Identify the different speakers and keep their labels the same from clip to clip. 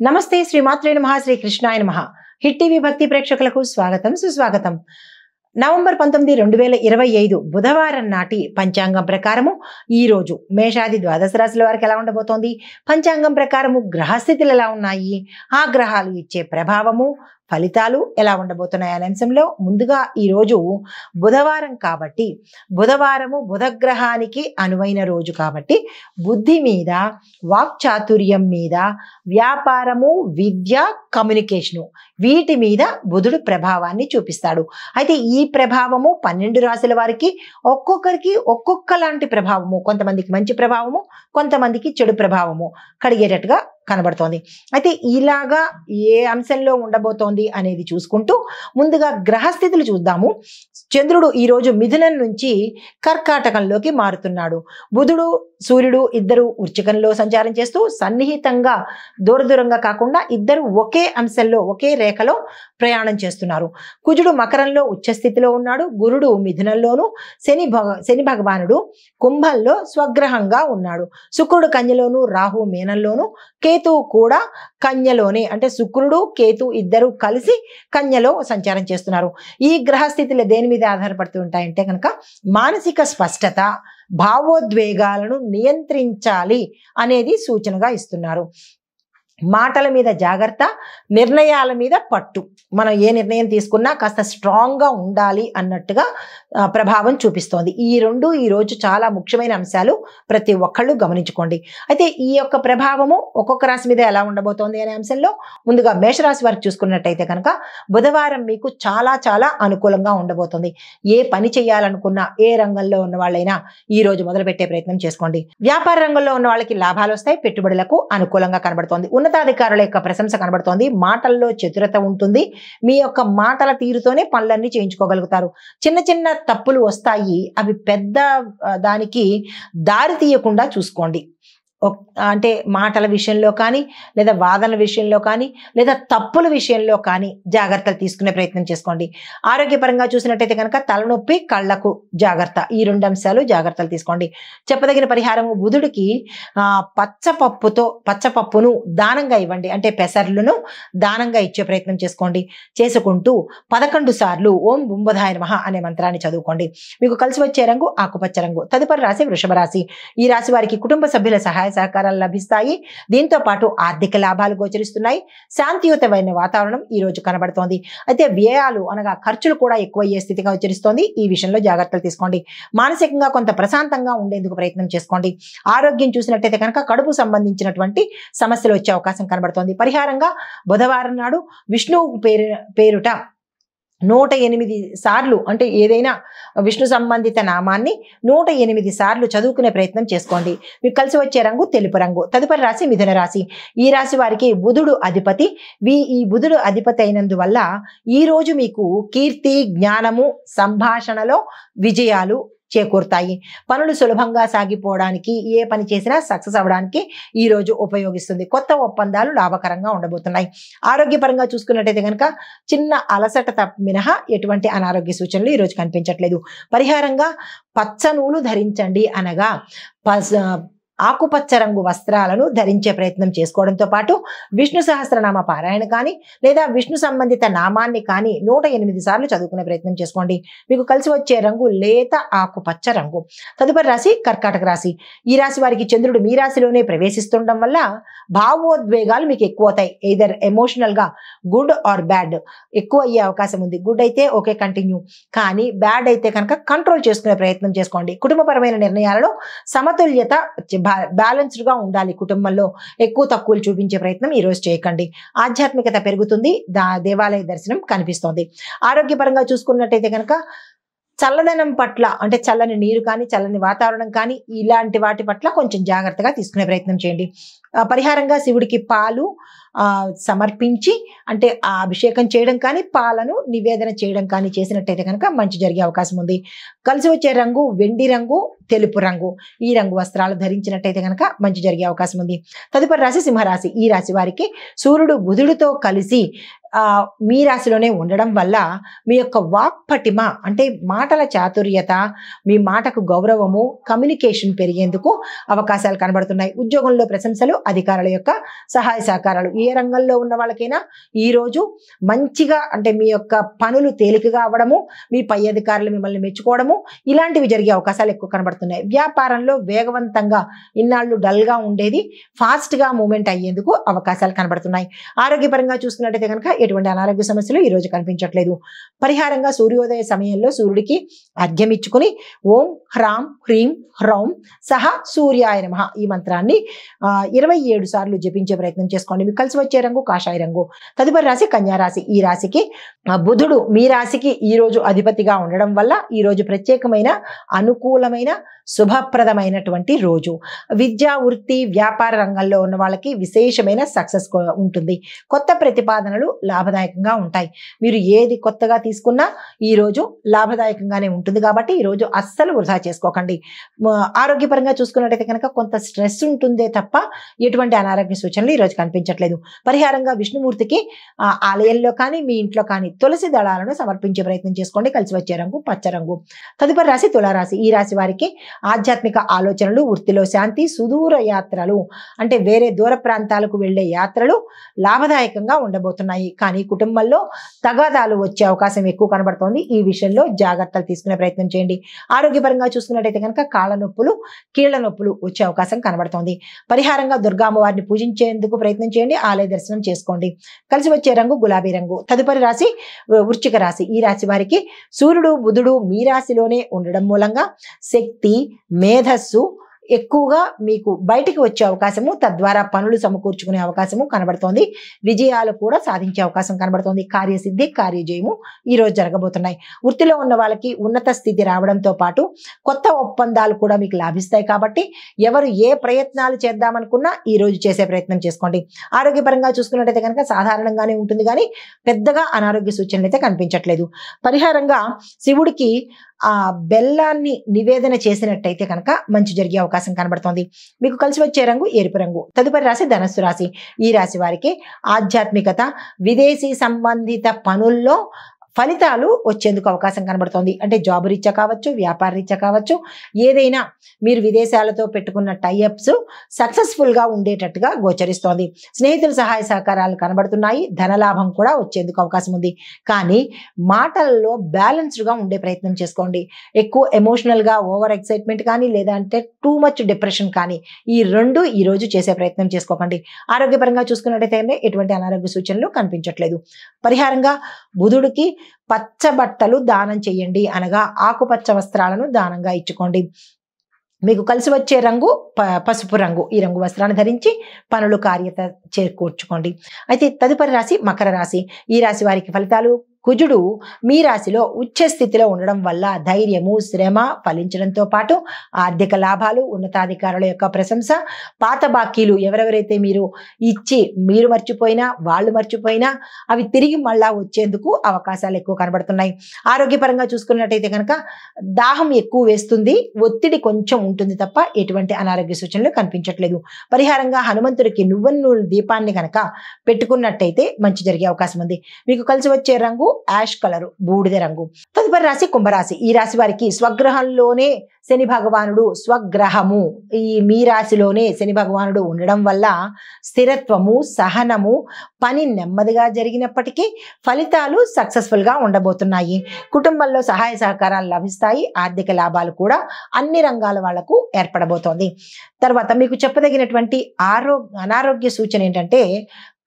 Speaker 1: నమస్తే శ్రీమాత్రే నమః శ్రీ కృష్ణాయ నమః హిట్ టీవీ భక్తి ప్రేక్షకులకు స్వాగతం సుస్వాగతం. నవంబర్ 19, 2025 బుధవారం నాటి పంచాంగం ప్రకారము ఈ రోజు మేషాది ద్వాదశ రాశుల వారికి ఎలా ఉండబోతోంది, పంచాంగం ప్రకారము గ్రహస్థితులు ఎలా ఉన్నాయి, ఆ గ్రహాలు ఇచ్చే ప్రభావము ఫలితాలు ఎలా ఉండబోతున్నాయి అనే అంశంలో ముందుగా ఈరోజు బుధవారం కాబట్టి బుధవారము బుధగ్రహానికి అనువైన రోజు కాబట్టి బుద్ధి మీద, వాక్చాతుర్యం మీద, వ్యాపారము, విద్య, కమ్యూనికేషను వీటి మీద బుధుడు ప్రభావాన్ని చూపిస్తాడు. అయితే ఈ ప్రభావము 12 రాశుల వారికి ఒక్కొక్కరికి ఒక్కొక్కలాంటి ప్రభావము, కొంతమందికి మంచి ప్రభావము, కొంతమందికి చెడు ప్రభావము కడిగేటట్టుగా కనబడుతోంది. అయితే ఇలాగా ఏ అంశంలో ఉండబోతోంది అనేది చూసుకుంటూ ముందుగా గ్రహస్థితులు చూద్దాము. చంద్రుడు ఈరోజు మిథునం నుంచి కర్కాటకంలోకి మారుతున్నాడు. బుధుడు, సూర్యుడు ఇద్దరు వృశ్చికంలో సంచారం చేస్తూ సన్నిహితంగా దూరంగా కాకుండా ఇద్దరు ఒకే అంశంలో ఒకే రేఖలో ప్రయాణం చేస్తున్నారు. కుజుడు మకరంలో ఉచ్చస్థితిలో ఉన్నాడు. గురుడు మిథునంలోను, శని భగవానుడు కుంభంలో స్వగ్రహంగా ఉన్నాడు. శుక్రుడు కన్యలోను, రాహు మీనంలోను, కేతువు కూడా కన్యలోనే, అంటే శుక్రుడు కేతు ఇద్దరు కలిసి కన్యలో సంచారం చేస్తున్నారు. ఈ గ్రహస్థితులు దేని మీద ఆధారపడుతూ ఉంటాయంటే కనుక మానసిక స్పష్టత, భావోద్వేగాలను నియంత్రించాలి అనేది సూచనగా ఇస్తున్నారు. మాటల మీద జాగ్రత్త, నిర్ణయాల మీద పట్టు. మనం ఏ నిర్ణయం తీసుకున్నా కాస్త స్ట్రాంగ్గా ఉండాలి అన్నట్టుగా ప్రభావం చూపిస్తోంది. ఈ రెండు ఈరోజు చాలా ముఖ్యమైన అంశాలు, ప్రతి ఒక్కళ్ళు గమనించుకోండి. అయితే ఈ యొక్క ప్రభావము ఒక్కొక్క రాశి మీద ఎలా ఉండబోతోంది అనే అంశంలో ముందుగా మేషరాశి వారికి చూసుకున్నట్టయితే కనుక బుధవారం మీకు చాలా చాలా అనుకూలంగా ఉండబోతుంది. ఏ పని చేయాలనుకున్నా, ఏ రంగంలో ఉన్న వాళ్ళైనా ఈ రోజు మొదలుపెట్టే ప్రయత్నం చేసుకోండి. వ్యాపార రంగంలో ఉన్న వాళ్ళకి లాభాలు వస్తాయి, పెట్టుబడులకు అనుకూలంగా కనబడుతోంది. ఉన్నతాధికారుల యొక్క ప్రశంస కనబడుతోంది. మాటల్లో చతురత ఉంటుంది. మీ యొక్క మాటల తీరుతోనే పనులన్నీ చేయించుకోగలుగుతారు. చిన్న చిన్న తప్పులు వస్తాయి, అవి పెద్ద దానికి దారి తీయకుండా చూసుకోండి. అంటే మాటల విషయంలో కానీ, లేదా వాదన విషయంలో కానీ, లేదా తప్పుల విషయంలో కానీ జాగ్రత్తలు తీసుకునే ప్రయత్నం చేసుకోండి. ఆరోగ్యపరంగా చూసినట్టయితే కనుక తలనొప్పి, కళ్ళకు జాగ్రత్త, ఈ 2 అంశాలు జాగ్రత్తలు తీసుకోండి. చెప్పదగిన పరిహారము బుధుడికి పచ్చపప్పును దానంగా ఇవ్వండి, అంటే పెసర్లను దానంగా ఇచ్చే ప్రయత్నం చేసుకోండి. చేసుకుంటూ 11 సార్లు ఓం బుంబధాయ నమః అనే మంత్రాన్ని చదువుకోండి. మీకు కలిసి వచ్చే రంగు ఆకుపచ్చ రంగు. తదుపరి రాశి వృషభ రాశి. ఈ రాశి వారికి కుటుంబ సభ్యుల సహాయ సహకారాలు లభిస్తాయి. దీంతో పాటు ఆర్థిక లాభాలు గోచరిస్తున్నాయి. శాంతియుతమైన వాతావరణం ఈ రోజు కనబడుతోంది. అయితే వ్యయాలు అనగా ఖర్చులు కూడా ఎక్కువయ్యే స్థితిగా గోచరిస్తోంది. ఈ విషయంలో జాగ్రత్తలు తీసుకోండి. మానసికంగా కొంత ప్రశాంతంగా ఉండేందుకు ప్రయత్నం చేసుకోండి. ఆరోగ్యం చూసినట్టయితే కనుక కడుపు సంబంధించినటువంటి సమస్యలు వచ్చే అవకాశం కనబడుతోంది. పరిహారంగా బుధవారం నాడు విష్ణువు పేరుట 108 సార్లు, అంటే ఏదైనా విష్ణు సంబంధిత నామాన్ని 108 సార్లు చదువుకునే ప్రయత్నం చేసుకోండి. మీకు కలిసి వచ్చే రంగు తెలుపు రంగు. తదుపరి రాశి మిథున రాశి. ఈ రాశి వారికి బుధుడు అధిపతి. ఈ బుధుడు అధిపతి అయినందువల్ల ఈ రోజు మీకు కీర్తి, జ్ఞానము, సంభాషణలో విజయాలు చేకూరుతాయి. పనులు సులభంగా సాగిపోవడానికి, ఏ పని చేసినా సక్సెస్ అవ్వడానికి ఈ రోజు ఉపయోగిస్తుంది. కొత్త ఒప్పందాలు లాభకరంగా ఉండబోతున్నాయి. ఆరోగ్యపరంగా చూసుకున్నట్టయితే కనుక చిన్న అలసట మినహా ఎటువంటి అనారోగ్య సూచనలు ఈ రోజు కనిపించట్లేదు. పరిహారంగా పచ్చ నూలు ధరించండి, అనగా ఆకుపచ్చ రంగు వస్త్రాలను ధరించే ప్రయత్నం చేసుకోవడంతో పాటు విష్ణు సహస్రనామ పారాయణ కానీ, లేదా విష్ణు సంబంధిత నామాన్ని కానీ 108 సార్లు చదువుకునే ప్రయత్నం చేసుకోండి. మీకు కలిసి వచ్చే రంగు లేత ఆకుపచ్చ రంగు. తదుపరి రాశి కర్కాటక రాశి. ఈ రాశి వారికి చంద్రుడు మీ రాశిలోనే ప్రవేశిస్తుండడం వల్ల భావోద్వేగాలు మీకు ఎక్కువ అవుతాయి. ఎయిదర్ ఎమోషనల్ గా గుడ్ ఆర్ బ్యాడ్ ఎక్కువ అయ్యే అవకాశం ఉంది. గుడ్ అయితే ఓకే కంటిన్యూ, కానీ బ్యాడ్ అయితే కనుక కంట్రోల్ చేసుకునే ప్రయత్నం చేసుకోండి. కుటుంబపరమైన నిర్ణయాలలో సమతుల్యత, బ్యాలెన్స్డ్ గా ఉండాలి. కుటుంబంలో ఎక్కువ తక్కువలు చూపించే ప్రయత్నం ఈ రోజు చేయకండి. ఆధ్యాత్మికత పెరుగుతుంది. దేవాలయ దర్శనం కనిపిస్తోంది. ఆరోగ్యపరంగా చూసుకున్నట్టయితే కనుక చల్లదనం పట్ల, అంటే చల్లని నీరు కానీ, చల్లని వాతావరణం కానీ, ఇలాంటి వాటి పట్ల కొంచెం జాగ్రత్తగా తీసుకునే ప్రయత్నం చేయండి. పరిహారంగా శివుడికి పాలు సమర్పించి, అంటే ఆ అభిషేకం చేయడం కానీ, పాలను నివేదన చేయడం కానీ చేసినట్టయితే కనుక మంచి జరిగే అవకాశం ఉంది. కలిసి వచ్చే రంగు వెండి రంగు, తెలుపు రంగు. ఈ రంగు వస్త్రాలు ధరించినట్టయితే కనుక మంచి జరిగే అవకాశం ఉంది. తదుపరి రాశి సింహరాశి. ఈ రాశి వారికి సూర్యుడు బుధుడితో కలిసి మీ రాశిలోనే ఉండడం వల్ల మీ యొక్క వాక్పటిమ అంటే మాటల చాతుర్యత, మీ మాటకు గౌరవము, కమ్యూనికేషన్ పెరిగేందుకు అవకాశాలు కనబడుతున్నాయి. ఉద్యోగంలో ప్రశంసలు, అధికారుల యొక్క సహాయ సహకారాలు. ఏ రంగంలో ఉన్న వాళ్ళకైనా ఈరోజు మంచిగా అంటే మీ యొక్క పనులు తేలికగా అవ్వడము, మీ పై అధికారులు మిమ్మల్ని మెచ్చుకోవడము, ఇలాంటివి జరిగే అవకాశాలు ఎక్కువ కనబడుతున్నాయి. వ్యాపారంలో వేగవంతంగా ఇన్నాళ్ళు డల్గా ఉండేది ఫాస్ట్గా మూమెంట్ అయ్యేందుకు అవకాశాలు కనబడుతున్నాయి. ఆరోగ్యపరంగా చూసుకున్నట్టయితే కనుక ఎటువంటి అనారోగ్య సమస్యలు ఈ రోజు కనిపించట్లేదు. పరిహారంగా సూర్యోదయ సమయంలో సూర్యుడికి అర్ఘ్యం ఇచ్చుకుని ఓం హ్రాం హ్రీం హ్రౌం సహ సూర్యాయ నమః ఈ మంత్రాన్ని 27 సార్లు జపించే ప్రయత్నం చేసుకోండి. మీకు కలిసి వచ్చే రంగు కాషాయ రంగు. తదుపరి రాశి కన్యా రాశి. ఈ రాశికి బుధుడు మీ రాశికి ఈ రోజు అధిపతిగా ఉండడం వల్ల ఈ రోజు ప్రత్యేకమైన అనుకూలమైన శుభప్రదమైనటువంటి రోజు. విద్యా వృత్తి వ్యాపార రంగంలో ఉన్న వాళ్ళకి విశేషమైన సక్సెస్ ఉంటుంది. కొత్త ప్రతిపాదనలు లాభదాయకంగా ఉంటాయి. మీరు ఏది కొత్తగా తీసుకున్నా ఈ రోజు లాభదాయకంగానే ఉంటుంది కాబట్టి ఈ రోజు అస్సలు వృధా చేసుకోకండి. ఆరోగ్యపరంగా చూసుకున్నట్టయితే కనుక కొంత స్ట్రెస్ ఉంటుందే తప్ప ఎటువంటి అనారోగ్య సూచనలు ఈ రోజు కనిపించట్లేదు. పరిహారంగా విష్ణుమూర్తికి ఆలయంలో కానీ మీ ఇంట్లో కానీ తులసి దళాలను సమర్పించే ప్రయత్నం చేసుకోండి. కలిసి వచ్చే రంగు పచ్చ రంగు. తదుపరి రాశి తులారాశి. ఈ రాశి వారికి ఆధ్యాత్మిక ఆలోచనలు, వృత్తిలో శాంతి, సుదూర యాత్రలు అంటే వేరే దూర ప్రాంతాలకు వెళ్లే యాత్రలు లాభదాయకంగా ఉండబోతున్నాయి. కానీ కుటుంబంలో తగాదాలు వచ్చే అవకాశం ఎక్కువ కనబడుతోంది. ఈ విషయంలో జాగ్రత్తలు తీసుకునే ప్రయత్నం చేయండి. ఆరోగ్యపరంగా చూసుకున్నట్టయితే కనుక కాళ్ళ నొప్పులు, కీళ్ల నొప్పులు వచ్చే అవకాశం కనబడుతోంది. పరిహారంగా దుర్గా అమ్మవారిని పూజించేందుకు ప్రయత్నం చేయండి. ఆలయ దర్శనం చేసుకోండి. కలిసి వచ్చే రంగు గులాబీ రంగు. తదుపరి రాశి వృశ్చిక రాశి. ఈ రాశి వారికి సూర్యుడు బుధుడు మీ రాశిలోనే ఉండడం మూలంగా శక్తి, మేధస్సు ఎక్కువగా మీకు బయటికి వచ్చే అవకాశము, తద్వారా పనులు సమకూర్చుకునే అవకాశము కనబడుతోంది. విజయాలు కూడా సాధించే అవకాశం కనబడుతోంది. కార్యసిద్ధి, కార్యజయము ఈ రోజు జరగబోతున్నాయి. వృత్తిలో ఉన్న వాళ్ళకి ఉన్నత స్థితి రావడంతో పాటు కొత్త ఒప్పందాలు కూడా మీకు లాభిస్తాయి. కాబట్టి ఎవరు ఏ ప్రయత్నాలు చేద్దామనుకున్నా ఈ రోజు చేసే ప్రయత్నం చేసుకోండి. ఆరోగ్యపరంగా చూసుకున్నట్టయితే కనుక సాధారణంగానే ఉంటుంది కానీ పెద్దగా అనారోగ్య సూచనలు అయితే కనిపించట్లేదు. పరిహారంగా శివుడికి బెల్లాన్ని నివేదన చేసినట్టయితే కనుక మంచి జరిగే అవకాశం కనబడుతోంది. మీకు కలిసి వచ్చే రంగు ఎరుపు రంగు. తదుపరి రాశి ధనస్సు రాశి. ఈ రాశి వారికి ఆధ్యాత్మికత, విదేశీ సంబంధిత పనుల్లో ఫలితాలు వచ్చేందుకు అవకాశం కనబడుతోంది. అంటే జాబ్ రీత్యా కావచ్చు, వ్యాపార రీత్యా కావచ్చు, ఏదైనా మీరు విదేశాలతో పెట్టుకున్న టైఅప్స్ సక్సెస్ఫుల్గా ఉండేటట్టుగా గోచరిస్తోంది. స్నేహితుల సహాయ సహకారాలు కనబడుతున్నాయి. ధనలాభం కూడా వచ్చేందుకు అవకాశం ఉంది. కానీ మాటల్లో బ్యాలెన్స్డ్గా ఉండే ప్రయత్నం చేసుకోండి. ఎక్కువ ఎమోషనల్గా ఓవర్ ఎక్సైట్మెంట్ కానీ లేదంటే టూ మచ్ డిప్రెషన్ కానీ ఈ రెండు ఈ రోజు చేసే ప్రయత్నం చేసుకోకండి. ఆరోగ్యపరంగా చూసుకున్నట్టయితే ఎటువంటి అనారోగ్య సూచనలు కనిపించట్లేదు. పరిహారంగా బుధుడికి పచ్చ బట్టలు దానం చేయండి, అనగా ఆకుపచ్చ వస్త్రాలను దానంగా ఇచ్చుకోండి. మీకు కలిసి వచ్చే రంగు పసుపు రంగు. ఈ రంగు వస్త్రాన్ని ధరించి పనులు కార్యత చేకూర్చుకోండి. అయితే తదుపరి రాశి మకర రాశి. ఈ రాశి వారికి ఫలితాలు. కుజుడు మీ రాశిలో ఉచ్చ స్థితిలో ఉండడం వల్ల ధైర్యము, శ్రమ ఫలించడంతో పాటు ఆర్థిక లాభాలు, ఉన్నతాధికారుల యొక్క ప్రశంస, పాత బాకీలు ఎవరెవరైతే మీరు ఇచ్చి మీరు మర్చిపోయినా వాళ్ళు మర్చిపోయినా అవి తిరిగి మళ్ళా వచ్చేందుకు అవకాశాలు ఎక్కువ కనబడుతున్నాయి. ఆరోగ్యపరంగా చూసుకున్నట్టయితే కనుక దాహం ఎక్కువ వేస్తుంది, ఒత్తిడి కొంచెం ఉంటుంది తప్ప ఎటువంటి అనారోగ్య సూచనలు కనిపించట్లేదు. పరిహారంగా హనుమంతుడికి నువ్వెన్నూలు దీపాన్ని కనుక పెట్టుకున్నట్టయితే మంచి జరిగే అవకాశం ఉంది. మీకు కలిసి వచ్చే రంగు యాష్ కలరు, బూడిద రంగు. తదుపరి రాశి కుంభరాశి. ఈ రాశి వారికి స్వగ్రహంలోనే శని భగవానుడు, స్వగ్రహము ఈ మీ రాశిలోనే శని భగవానుడు ఉండడం వల్ల స్థిరత్వము, సహనము, పని నెమ్మదిగా జరిగినప్పటికీ ఫలితాలు సక్సెస్ఫుల్గా ఉండబోతున్నాయి. కుటుంబంలో సహాయ సహకారాలు లభిస్తాయి. ఆర్థిక లాభాలు కూడా అన్ని రంగాల వాళ్లకు ఏర్పడబోతోంది. తర్వాత మీకు చెప్పదగినటువంటి అనారోగ్య సూచన ఏంటంటే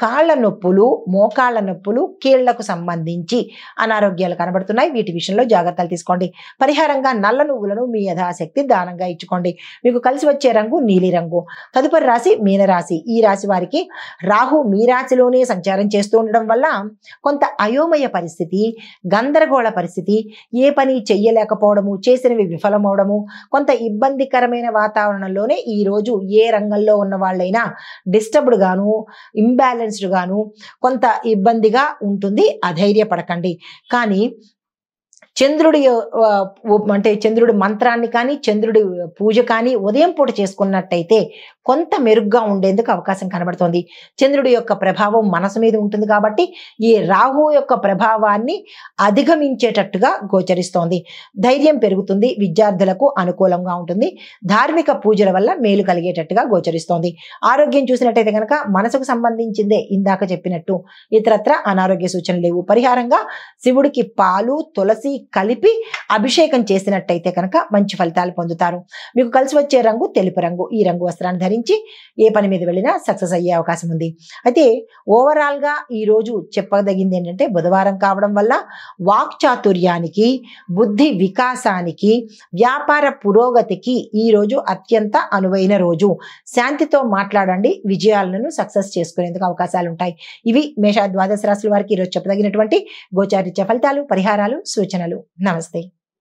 Speaker 1: కాళ్ళ నొప్పులు, మోకాళ్ళ నొప్పులు, కీళ్లకు సంబంధించి అనారోగ్యాలు కనబడుతున్నాయి. వీటి విషయంలో జాగ్రత్తలు తీసుకోండి. పరిహారంగా నల్ల నువ్వులను మీ యథాశక్తి దానంగా ఇచ్చుకోండి. మీకు కలిసి వచ్చే రంగు నీలి రంగు. తదుపరి రాశి మీనరాశి. ఈ రాశి వారికి రాహు మీ రాశిలోనే సంచారం చేస్తూ ఉండడం వల్ల కొంత అయోమయ పరిస్థితి, గందరగోళ పరిస్థితి, ఏ పని చెయ్యలేకపోవడము, చేసినవి విఫలమవడము, కొంత ఇబ్బందికరమైన వాతావరణంలోనే ఈ రోజు ఏ రంగంలో ఉన్న వాళ్ళైనా డిస్టర్బ్డ్ గాను, ఇంబ్యాలెన్స్ గాను కొంత ఇబ్బందిగా ఉంటుంది. అధైర్యపడకండి. కానీ చంద్రుడి అంటే చంద్రుడి మంత్రాన్ని కానీ చంద్రుడి పూజ కానీ ఉదయం పూట చేసుకున్నట్టయితే కొంత మెరుగ్గా ఉండేందుకు అవకాశం కనబడుతోంది. చంద్రుడి యొక్క ప్రభావం మనసు మీద ఉంటుంది కాబట్టి ఈ రాహు యొక్క ప్రభావాన్ని అధిగమించేటట్టుగా గోచరిస్తోంది. ధైర్యం పెరుగుతుంది, విద్యార్థులకు అనుకూలంగా ఉంటుంది, ధార్మిక పూజల వల్ల మేలు కలిగేటట్టుగా గోచరిస్తోంది. ఆరోగ్యం చూసినట్టయితే కనుక మనసుకు సంబంధించిందే ఇందాక చెప్పినట్టు, ఇతరత్ర అనారోగ్య సూచనలు లేవు. పరిహారంగా శివుడికి పాలు తులసి కలిపి అభిషేకం చేసినట్టయితే కనుక మంచి ఫలితాలు పొందుతారు. మీకు కలిసి వచ్చే రంగు తెలుపు రంగు. ఈ రంగు వస్త్రాన్ని ధరించి ఏ పని మీద వెళ్ళినా సక్సెస్ అయ్యే అవకాశం ఉంది. అయితే ఓవరాల్ గా ఈ రోజు చెప్పదగింది ఏంటంటే, బుధవారం కావడం వల్ల వాక్చాతుర్యానికి, బుద్ధి వికాసానికి, వ్యాపార పురోగతికి ఈ రోజు అత్యంత అనువైన రోజు. శాంతితో మాట్లాడండి, విజయాలను సక్సెస్ చేసుకునేందుకు అవకాశాలు ఉంటాయి. ఇవి మేష ద్వాదశ రాశుల వారికి ఈరోజు చెప్పదగినటువంటి గోచారిత్య ఫలితాలు, పరిహారాలు, సూచనలు. నమస్తే.